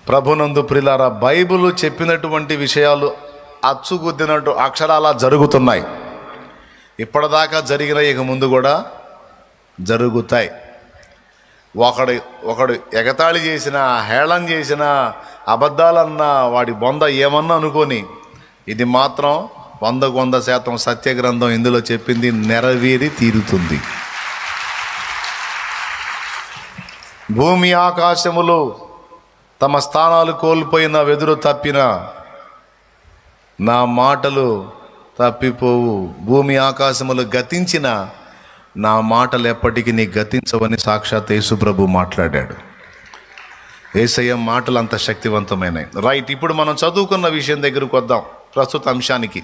ప్రభునందు ప్రియులారా, బైబిల్ చెప్పినటువంటి విషయాలు అచ్చుగుద్దినట్టు అక్షరాల జరుగుతున్నాయి. ఇప్పటిదాకా జరిగిన ఇక ముందు కూడా జరుగుతాయి. ఒకడు ఎగతాళి చేసినా, హేళన చేసినా, అబద్ధాలన్నా, వాడి బొంద ఏమన్నా అనుకొని, ఇది మాత్రం 100% సత్యగ్రంథం ఇందులో చెప్పింది నెరవేరి తీరుతుంది. భూమి ఆకాశములు తమ స్థానాలు కోల్పోయిన, వెదురు తప్పిన, నా మాటలు తప్పిపోవు. భూమి ఆకాశములు గతించిన, నా మాటలు ఎప్పటికీ నీ గతించవని సాక్షాత్ యేసు ప్రభు మాట్లాడాడు. యేసయ్య మాటలు అంత శక్తివంతమైనవి. రైట్, ఇప్పుడు మనం చదువుకున్న విషయం దగ్గరకు వద్దాం. ప్రస్తుత అంశానికి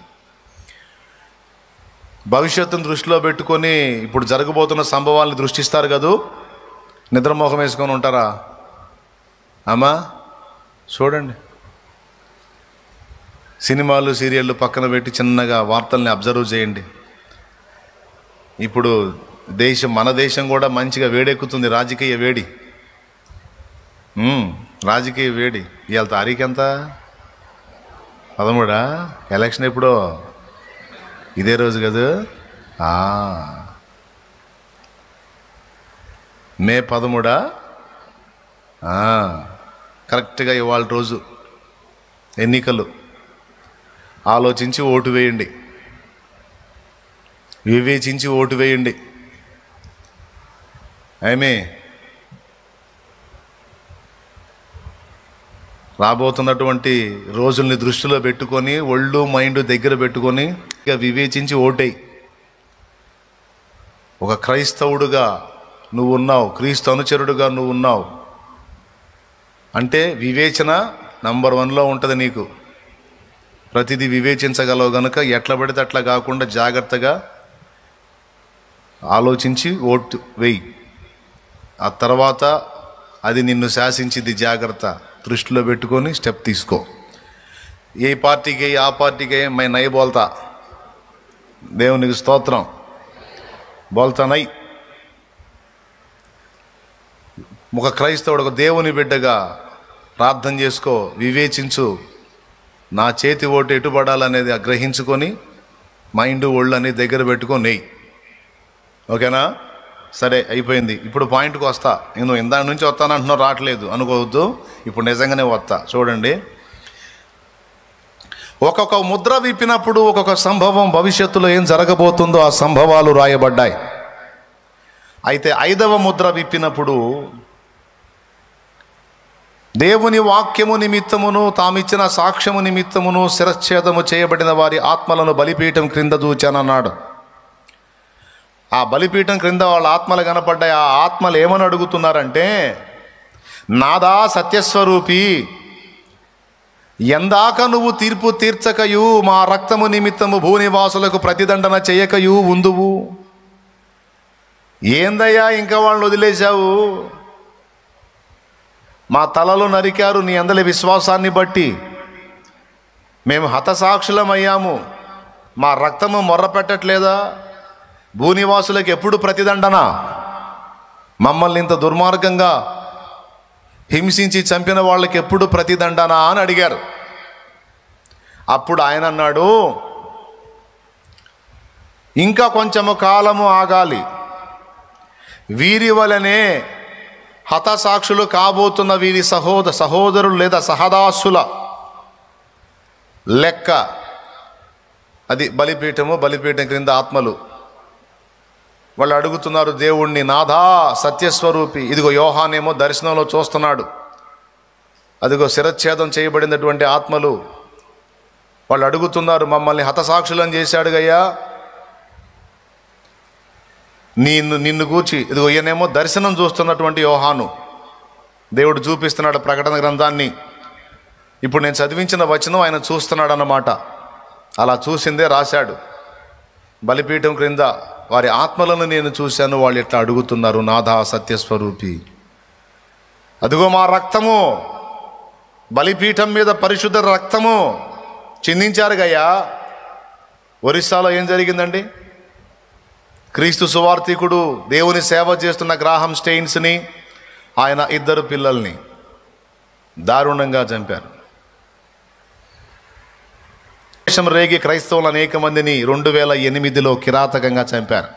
భవిష్యత్తును దృష్టిలో పెట్టుకొని ఇప్పుడు జరగబోతున్న సంభవాలను దృష్టిస్తారు కదూ. నిద్రమోహం వేసుకొని ఉంటారా అమ్మా? చూడండి, సినిమాలు సీరియళ్ళు పక్కన పెట్టి చిన్నగా వార్తల్ని అబ్జర్వ్ చేయండి. ఇప్పుడు మన దేశం కూడా మంచిగా వేడెక్కుతుంది. రాజకీయ వేడి, రాజకీయ వేడి. ఇవాళ తారీఖు ఎంత? 13. ఎలక్షన్ ఎప్పుడో? ఇదే రోజు కదా. మే 13. కరెక్ట్గా ఇవాళ రోజు ఎన్నికలు. ఆలోచించి ఓటు వేయండి, వివేచించి ఓటు వేయండి. రాబోతున్నటువంటి రోజుల్ని దృష్టిలో పెట్టుకొని, ఒళ్ళు మైండ్ దగ్గర పెట్టుకొని ఇక వివేచించి ఓటేయి. ఒక క్రైస్తవుడుగా నువ్వు ఉన్నావు, క్రీస్తు అనుచరుడుగా నువ్వు ఉన్నావు అంటే వివేచన నంబర్ 1లో ఉంటుంది నీకు. ప్రతిదీ వివేచించగలవు గనుక ఎట్లా పడితే అట్లా కాకుండా జాగ్రత్తగా ఆలోచించి ఓటు వేయి. ఆ తర్వాత అది నిన్ను శాసించింది. జాగ్రత్త దృష్టిలో పెట్టుకొని స్టెప్ తీసుకో. ఏ పార్టీకి ఆ పార్టీకి మై నై బోల్తా, దేవునికి స్తోత్రం, బోల్తా నై. ఒక క్రైస్తవుడు, ఒక దేవుని బిడ్డగా ప్రార్థన చేసుకో, వివేచించు. నా చేతి ఓటు ఎటుపడాలనేది గ్రహించుకొని మైండ్ ఒళ్ళు అనేది దగ్గర పెట్టుకొని నెయ్యి. ఓకేనా? సరే, అయిపోయింది. ఇప్పుడు పాయింట్కి వస్తా. నేను ఇందాక నుంచి వస్తానంటున్నావు, రావట్లేదు అనుకోవద్దు. ఇప్పుడు నిజంగానే వస్తా. చూడండి, ఒక్కొక్క ముద్ర విప్పినప్పుడు ఒక్కొక్క సంభవం, భవిష్యత్తులో ఏం జరగబోతుందో ఆ సంభవాలు రాయబడ్డాయి. అయితే 5వ ముద్ర విప్పినప్పుడు దేవుని వాక్యము నిమిత్తమును తామిచ్చిన సాక్ష్యము నిమిత్తమును శిరచ్ఛేదము చేయబడిన వారి ఆత్మలను బలిపీఠం క్రింద చూచానన్నాడు. ఆ బలిపీఠం క్రింద వాళ్ళ ఆత్మలు కనపడ్డాయి. ఆ ఆత్మలు ఏమని అడుగుతున్నారంటే, నాదా సత్యస్వరూపి, ఎందాక నువ్వు తీర్పు తీర్చకయు, మా రక్తము నిమిత్తము భూనివాసులకు ప్రతిదండన చేయకయు ఉందువు. ఏందయ్యా ఇంకా వాళ్ళని వదిలేశావు? మా తలలు నరికారు నీ అందరి విశ్వాసాన్ని బట్టి, మేము హతసాక్షులమయ్యాము, మా రక్తము మొర్ర పెట్టట్లేదా? భూనివాసులకు ఎప్పుడు ప్రతిదండన? మమ్మల్ని ఇంత దుర్మార్గంగా హింసించి చంపిన వాళ్ళకి ఎప్పుడు ప్రతిదండన అని అడిగారు. అప్పుడు ఆయన అన్నాడు, ఇంకా కొంచెము కాలము ఆగాలి, వీరి వలనే హతసాక్షులు కాబోతున్న వీరి సహోదరులు లేదా సహదాసుల లెక్క. అది బలిపీఠము, బలిపీఠం క్రింద ఆత్మలు. వాళ్ళు అడుగుతున్నారు దేవుణ్ణి, నాథా సత్యస్వరూపి. ఇదిగో యోహానేమో దర్శనంలో చూస్తున్నాడు, అదిగో శిరచ్ఛేదం చేయబడినటువంటి ఆత్మలు. వాళ్ళు అడుగుతున్నారు, మమ్మల్ని హతసాక్షులను చేశాడు గయ్యా, నిన్ను కూర్చి. ఇదిగో ఈయనేమో దర్శనం చూస్తున్నటువంటి యోహాను. దేవుడు చూపిస్తున్నాడు ప్రకటన గ్రంథాన్ని. ఇప్పుడు నేను చదివించిన వచనం ఆయన చూస్తున్నాడు అన్నమాట. అలా చూసిందే రాశాడు. బలిపీఠం క్రింద వారి ఆత్మలను నేను చూశాను, వాళ్ళు ఎట్లా అడుగుతున్నారు, నాథా సత్యస్వరూపి, అదిగో మా రక్తము బలిపీఠం మీద పరిశుద్ధ రక్తము చిందించారు గయ్యా. ఒరిస్సాలో ఏం జరిగిందండి? క్రీస్తు సువార్థికుడు దేవుని సేవ చేస్తున్న గ్రాహం స్టెయిన్స్ని, ఆయన 2 పిల్లల్ని దారుణంగా చంపారు. దేశం రేగి క్రైస్తవులు అనేక మందిని 2008లో కిరాతకంగా చంపారు.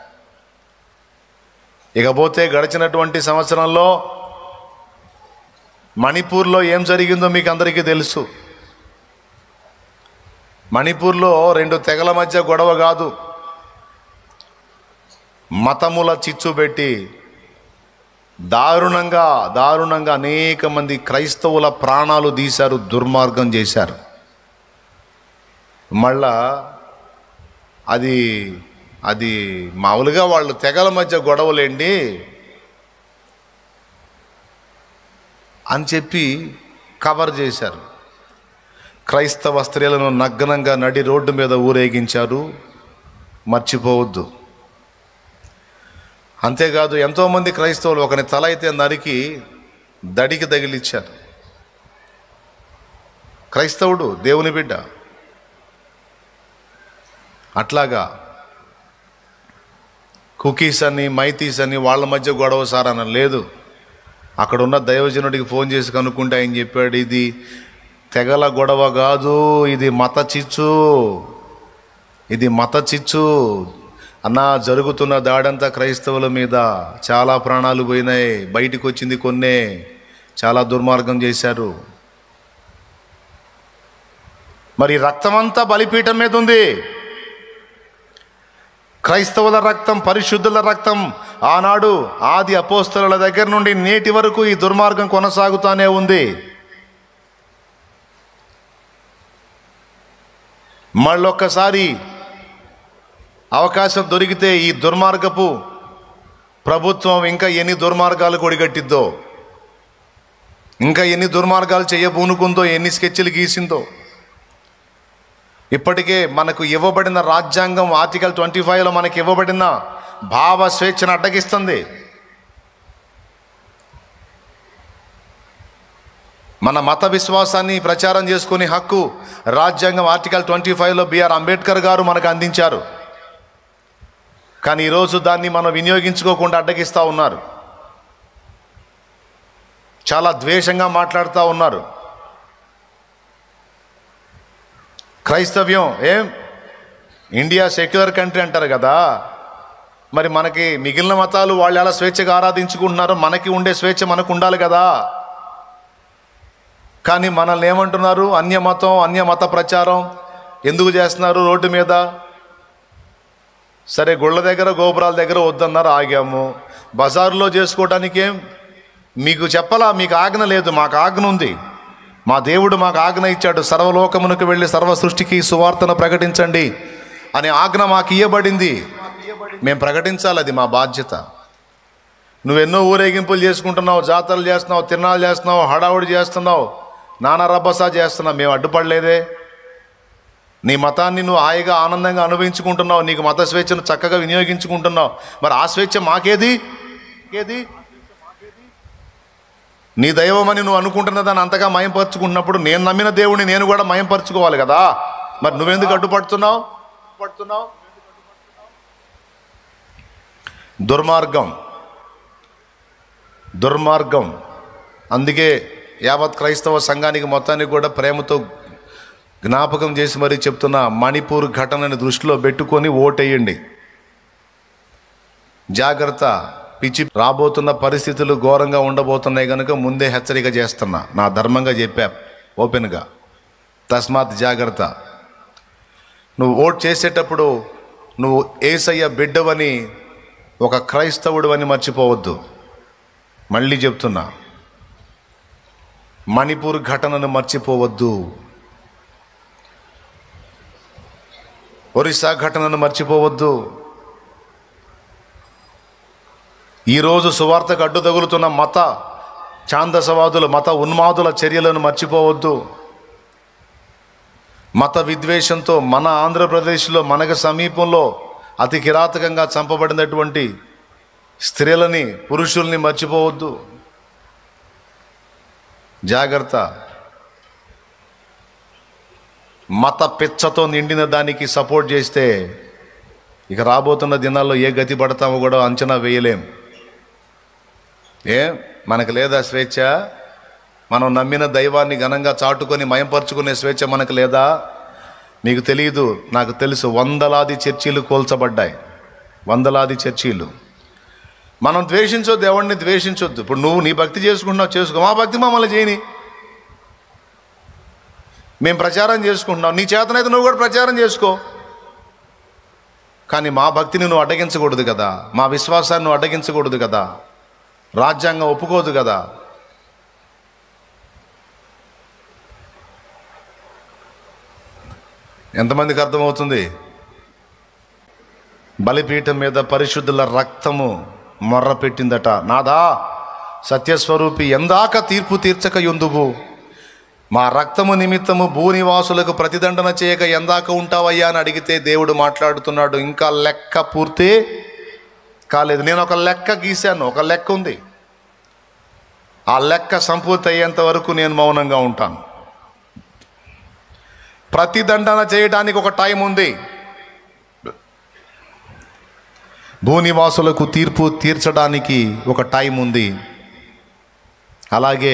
ఇకపోతే గడిచినటువంటి సంవత్సరంలో మణిపూర్లో ఏం జరిగిందో మీకు అందరికీ తెలుసు. మణిపూర్లో 2 తెగల మధ్య గొడవ కాదు, మతముల చిచ్చు పెట్టి దారుణంగా అనేక మంది క్రైస్తవుల ప్రాణాలు తీశారు, దుర్మార్గం చేశారు. మళ్ళా అది మామూలుగా వాళ్ళు తెగల మధ్య గొడవలేండి అని చెప్పి కవర్ చేశారు. క్రైస్తవ స్త్రీలను నగ్నంగా నడి రోడ్డు మీద ఊరేగించారు, మర్చిపోవద్దు. అంతేకాదు ఎంతోమంది క్రైస్తవులు ఒకని తల అయితే నరికి దడికి తగిలిచ్చారు. క్రైస్తవుడు దేవుని బిడ్డ. అట్లాగా కుకీస్ అని మైతీస్ అని వాళ్ళ మధ్య గొడవ సారన లేదు. అక్కడ ఉన్న దైవజనుడికి ఫోన్ చేసి కనుక్కుంటే ఆయన చెప్పాడు, ఇది తెగల గొడవ కాదు, ఇది మత చిచ్చు అన్నా. జరుగుతున్న దాడంతా క్రైస్తవుల మీద, చాలా ప్రాణాలు పోయినాయి, బయటికి వచ్చింది కొన్నే, చాలా దుర్మార్గం చేశారు. మరి రక్తమంతా బలిపీఠం మీద ఉంది. క్రైస్తవుల రక్తం, పరిశుద్ధుల రక్తం ఆనాడు ఆది అపోస్తలుల దగ్గర నుండి నేటి వరకు ఈ దుర్మార్గం కొనసాగుతానే ఉంది. మళ్ళొక్కసారి అవకాశం దొరికితే ఈ దుర్మార్గపు ప్రభుత్వం ఇంకా ఎన్ని దుర్మార్గాలు కొడిగట్టిద్దో, ఇంకా ఎన్ని దుర్మార్గాలు చేయబూనుకుందో, ఎన్ని స్కెచ్లు గీసిందో. ఇప్పటికే మనకు ఇవ్వబడిన రాజ్యాంగం ఆర్టికల్ 25లో మనకి ఇవ్వబడిన భావ స్వేచ్ఛను అడ్డగిస్తుంది. మన మత విశ్వాసాన్ని ప్రచారం చేసుకునే హక్కు రాజ్యాంగం ఆర్టికల్ 25లో బిఆర్ అంబేద్కర్ గారు మనకు అందించారు. కానీ ఈరోజు దాన్ని మనం వినియోగించుకోకుండా అడ్డగిస్తూ ఉన్నారు. చాలా ద్వేషంగా మాట్లాడుతూ ఉన్నారు. క్రైస్తవ్యం ఇండియా సెక్యులర్ కంట్రీ అంటారు కదా, మరి మనకి మిగిలిన మతాలు వాళ్ళు ఎలా స్వేచ్ఛగా ఆరాధించుకుంటున్నారో మనకి ఉండే స్వేచ్ఛ మనకు ఉండాలి కదా. కానీ మనల్ని ఏమంటున్నారు, అన్యమత ప్రచారం ఎందుకు చేస్తున్నారు రోడ్డు మీద? సరే, గుళ్ళ దగ్గర గోపురాల దగ్గర వద్దన్నారు, ఆగాము. బజారులో చేసుకోవడానికి మీకు చెప్పలా? మీకు ఆజ్ఞ లేదు, మాకు ఆజ్ఞ ఉంది. మా దేవుడు మాకు ఆజ్ఞ ఇచ్చాడు, సర్వలోకమునకు వెళ్ళి సర్వ సృష్టికి సువార్తను ప్రకటించండి అనే ఆజ్ఞ మాకు ఇవ్వబడింది. మేము ప్రకటించాలి, అది మా బాధ్యత. నువ్వెన్నో ఊరేగింపులు చేసుకుంటున్నావు, జాతరలు చేస్తున్నావు, తిరునాళ్ళు చేస్తున్నావు, హడావుడి చేస్తున్నావు, నానా రబ్బసా చేస్తున్నావు, మేము అడ్డుపడలేదే. నీ మతాన్ని నువ్వు హాయిగా ఆనందంగా అనుభవించుకుంటున్నావు, నీకు మత స్వేచ్ఛను చక్కగా వినియోగించుకుంటున్నావు. మరి ఆ స్వేచ్ఛ మాకేది? నీ దైవమని నువ్వు అనుకుంటున్న దాన్ని అంతగా మయంపరుచుకుంటున్నప్పుడు నేను నమ్మిన దేవుడిని నేను కూడా మయంపరుచుకోవాలి కదా. మరి నువ్వెందుకు అడ్డుపడుతున్నావు? దుర్మార్గం. అందుకే యావత్ క్రైస్తవ సంఘానికి మొత్తానికి కూడా ప్రేమతో జ్ఞాపకం చేసి మరీ చెప్తున్నా, మణిపూర్ ఘటనని దృష్టిలో పెట్టుకొని ఓటేయండి. జాగ్రత్త, పిచ్చి. రాబోతున్న పరిస్థితులు ఘోరంగా ఉండబోతున్నాయి కనుక ముందే హెచ్చరిక చేస్తున్నా, నా ధర్మంగా చెప్పా ఓపెన్గా. తస్మాత్ జాగ్రత్త. నువ్వు ఓట్ చేసేటప్పుడు నువ్వు యేసయ్య బిడ్డవని, ఒక క్రైస్తవుడు అని మర్చిపోవద్దు. మళ్ళీ చెప్తున్నా, మణిపూర్ ఘటనను మర్చిపోవద్దు, ఒరిస్సా ఘటనను మర్చిపోవద్దు. ఈరోజు సువార్తకు అడ్డు తగులుతున్న మత ఛాందసవాదుల, మత ఉన్మాదుల చర్యలను మర్చిపోవద్దు. మత విద్వేషంతో మన ఆంధ్రప్రదేశ్లో మనకు సమీపంలో అతి కిరాతకంగా చంపబడినటువంటి స్త్రీలని, పురుషుల్ని మర్చిపోవద్దు. జాగ్రత్త. మత పిచ్చతో నిండిన దానికి సపోర్ట్ చేస్తే ఇక రాబోతున్న దినాల్లో ఏ గతి పడతామో కూడా అంచనా వేయలేం. మనకు లేదా స్వేచ్ఛ? మనం నమ్మిన దైవాన్ని ఘనంగా చాటుకొని మయంపరుచుకునే స్వేచ్ఛ మనకు లేదా? మీకు తెలియదు, నాకు తెలుసు. వందలాది చర్చీలు కూల్చబడ్డాయి, వందలాది చర్చీలు. మనం ద్వేషించొద్దు, ఎవరిని ద్వేషించొద్దు. ఇప్పుడు నువ్వు నీ భక్తి చేసుకుంటున్నావు, చేసుకో. మా భక్తి మమ్మల్ని చేయని. మేము ప్రచారం చేసుకుంటున్నాం, నీ చేతనైతే నువ్వు కూడా ప్రచారం చేసుకో. కానీ మా భక్తిని నువ్వు అడ్డగించకూడదు కదా, మా విశ్వాసాన్ని నువ్వు అడ్డగించకూడదు కదా, రాజ్యాంగం ఒప్పుకోదు కదా. ఎంతమందికి అర్థమవుతుంది? బలిపీఠం మీద పరిశుద్ధుల రక్తము మొర్ర పెట్టిందట, నాదా సత్యస్వరూపి ఎందాక తీర్పు తీర్చక యుందువు, మా రక్తము నిమిత్తము భూనివాసులకు ప్రతిదండన చేయక ఎందాక ఉంటావయ్యా అని అడిగితే దేవుడు మాట్లాడుతున్నాడు, ఇంకా లెక్క పూర్తి కాలేదు. నేను ఒక లెక్క గీశాను, ఒక లెక్క ఉంది. ఆ లెక్క సంపూర్తి అయ్యేంత వరకు నేను మౌనంగా ఉంటాను. ప్రతిదండన చేయడానికి ఒక టైం ఉంది, భూనివాసులకు తీర్పు తీర్చడానికి ఒక టైం ఉంది. అలాగే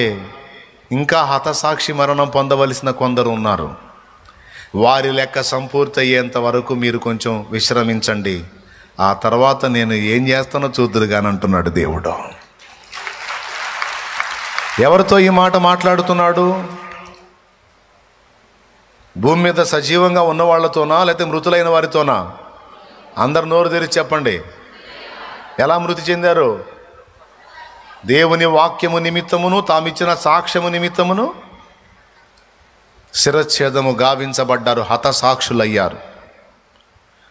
ఇంకా హతసాక్షి మరణం పొందవలసిన కొందరు ఉన్నారు. వారి లెక్క సంపూర్తి అయ్యేంత వరకు మీరు కొంచెం విశ్రమించండి, ఆ తర్వాత నేను ఏం చేస్తానో చూద్దురు కానీ అంటున్నాడు దేవుడు. ఎవరితో ఈ మాట మాట్లాడుతున్నాడు? భూమి మీద సజీవంగా ఉన్న వాళ్ళతోనా, లేకపోతే మృతులైన వారితోనా? అందరు నోరు తెరిచి చెప్పండి. ఎలా మృతి చెందారు? దేవుని వాక్యము నిమిత్తమును తామిచ్చిన సాక్ష్యము నిమిత్తమును శిరచ్ఛేదము గావించబడ్డారు, హతసాక్షులయ్యారు.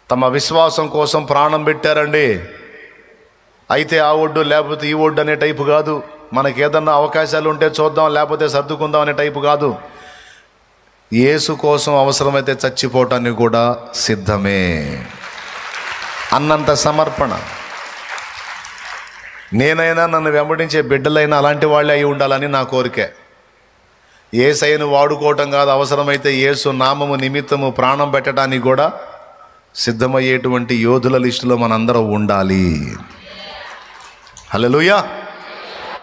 తమ విశ్వాసం కోసం ప్రాణం పెట్టారండి. అయితే ఆ ఒడ్డు లేకపోతే ఈ ఒడ్డు అనే టైపు కాదు. మనకి ఏదన్నా అవకాశాలు ఉంటే చూద్దాం, లేకపోతే సర్దుకుందాం అనే టైపు కాదు. యేసు కోసం అవసరమైతే చచ్చిపోవటానికి కూడా సిద్ధమే అన్నంత సమర్పణ. నేనైనా నన్ను వెంబడించే బిడ్డలైనా అలాంటి వాళ్ళే అయి ఉండాలని నా కోరికే. యేసయ్యను వాడుకోవటం కాదు, అవసరమైతే యేసు నామము నిమిత్తము ప్రాణం పెట్టడానికి కూడా సిద్ధమయ్యేటువంటి యోధుల లిస్టులో మనందరం ఉండాలి. హల్లెలూయా.